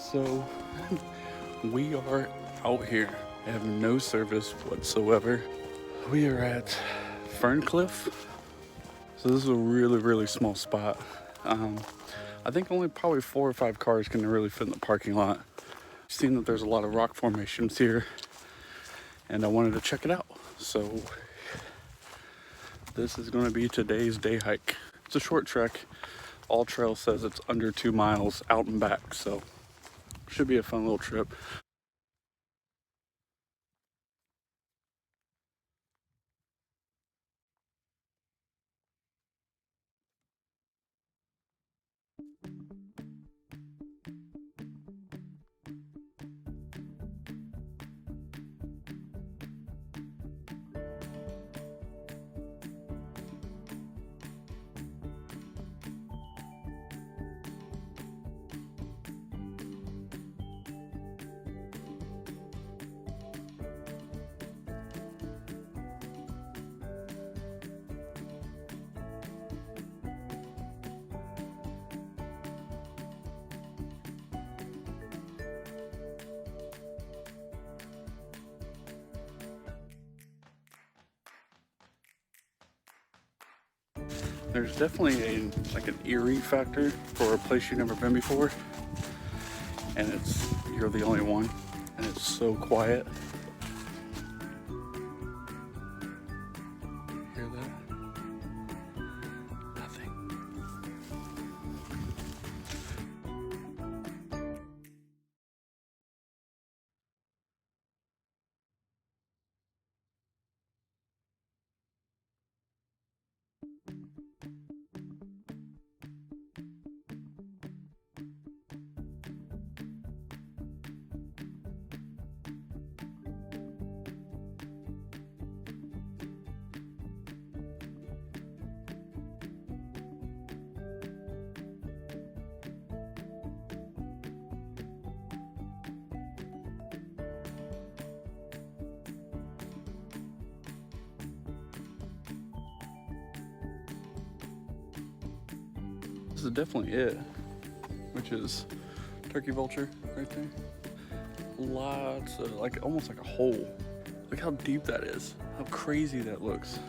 So we are out here. I have no service whatsoever. We are at Fern Cliff. So this is a really small spot. I think only probably 4 or 5 cars can really fit in the parking lot. I've seen that there's a lot of rock formations here and I wanted to check it out. So this is going to be today's day hike. It's a short trek. All Trail says it's under 2 miles out and back, so should be a fun little trip. There's definitely an eerie factor for a place you've never been before, and you're the only one, and it's so quiet. Hear that? Nothing. This is definitely it, which is turkey vulture right there. Lots of, almost like a hole. Look how deep that is, how crazy that looks.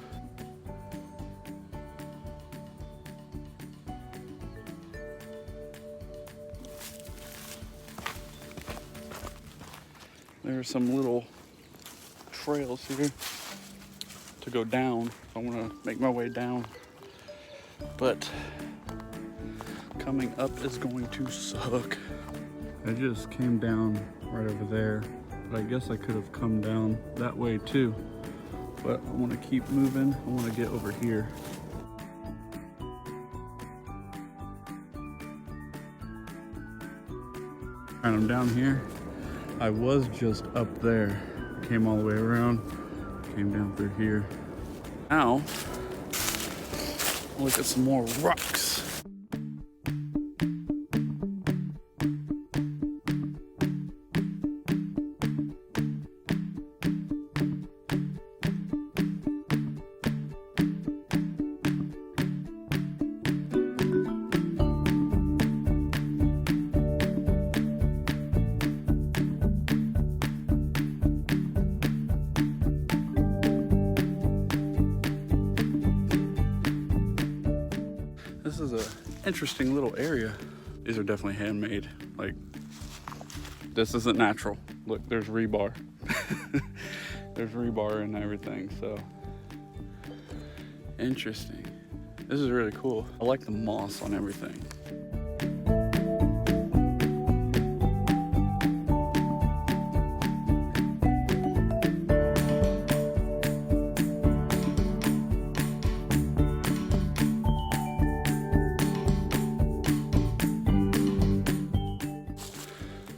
There are some little trails here to go down. I want to make my way down, but coming up is going to suck. I just came down right over there, but I guess I could have come down that way too. But I want to keep moving. I want to get over here. And I'm down here. I was just up there. Came all the way around, came down through here. Now, look at some more rocks. This is an interesting little area. These are definitely handmade. This isn't natural. Look, there's rebar. There's rebar and everything, so. Interesting. This is really cool. I like the moss on everything.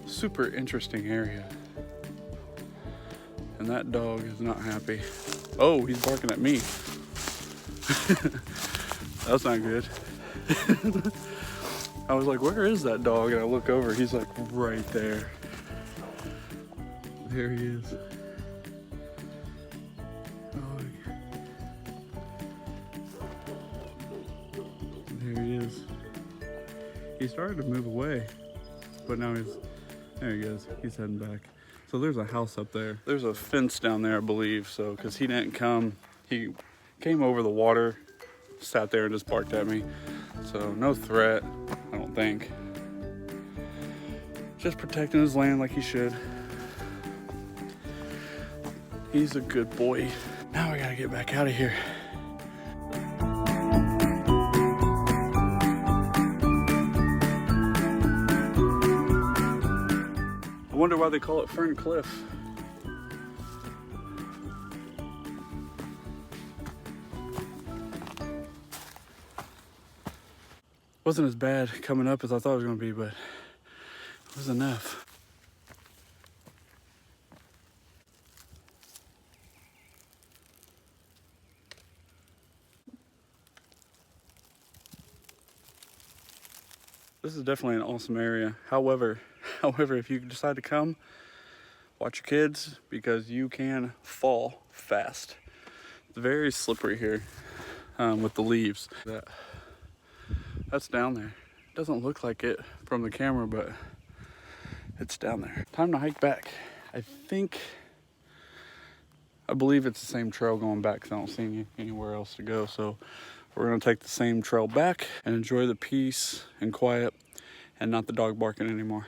Super interesting area. And that dog is not happy. Oh, he's barking at me. That's not good. I was like, where is that dog? And I look over, he's like right there. There he is. Oh, there he is. He started to move away, but now he's There he goes. He's heading back. So there's a house up there. There's a fence down there, I believe. So, because he didn't come, he came over the water, sat there and just barked at me. So no threat, I don't think. Just protecting his land like he should. He's a good boy. Now I gotta get back out of here. I wonder why they call it Fern Cliff. Wasn't as bad coming up as I thought it was gonna be, but it was enough. This is definitely an awesome area. However, if you decide to come, watch your kids because you can fall fast. It's very slippery here with the leaves. That's down there. It doesn't look like it from the camera, but it's down there. Time to hike back. I believe it's the same trail going back because I don't see anywhere else to go. So we're gonna take the same trail back and enjoy the peace and quiet and not the dog barking anymore.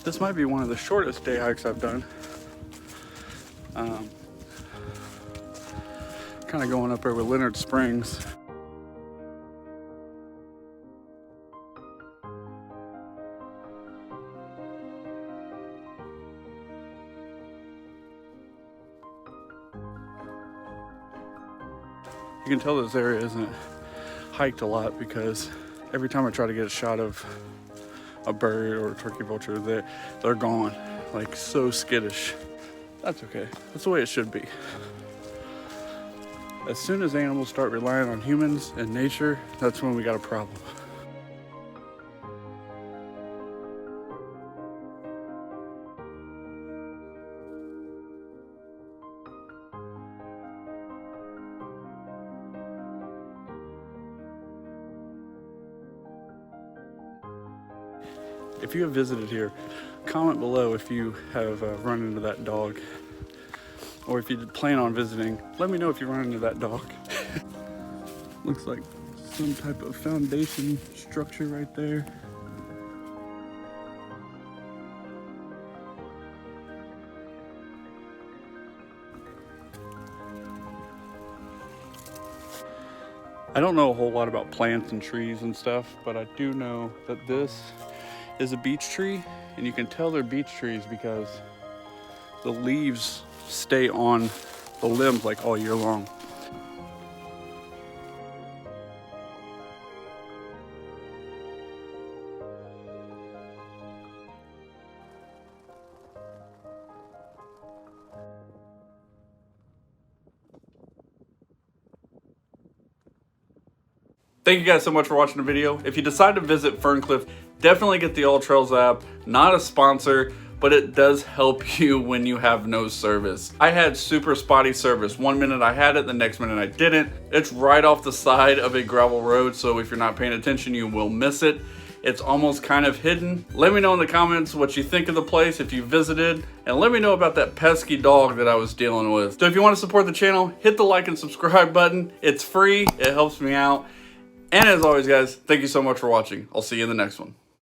This might be one of the shortest day hikes I've done. Kind of going up over Leonard Springs. You can tell this area isn't hiked a lot because every time I try to get a shot of a bird or a turkey vulture, they're gone, like so skittish. That's okay. That's the way it should be. As soon as animals start relying on humans and nature, that's when we got a problem. If you have visited here, comment below if you have run into that dog. Or if you plan on visiting, let me know if you run into that dog. Looks like some type of foundation structure right there. I don't know a whole lot about plants and trees and stuff, but I do know that this is a beech tree, and you can tell they're beech trees because the leaves stay on the limbs like all year long. Thank you guys so much for watching the video. If you decide to visit Fern Cliff, definitely get the All Trails app. Not a sponsor, but it does help you when you have no service. I had super spotty service. One minute I had it, the next minute I didn't. It's right off the side of a gravel road, so if you're not paying attention, you will miss it. It's almost kind of hidden. Let me know in the comments what you think of the place if you visited, and let me know about that pesky dog that I was dealing with. So if you want to support the channel, hit the like and subscribe button. It's free, it helps me out. And as always, guys, thank you so much for watching. I'll see you in the next one.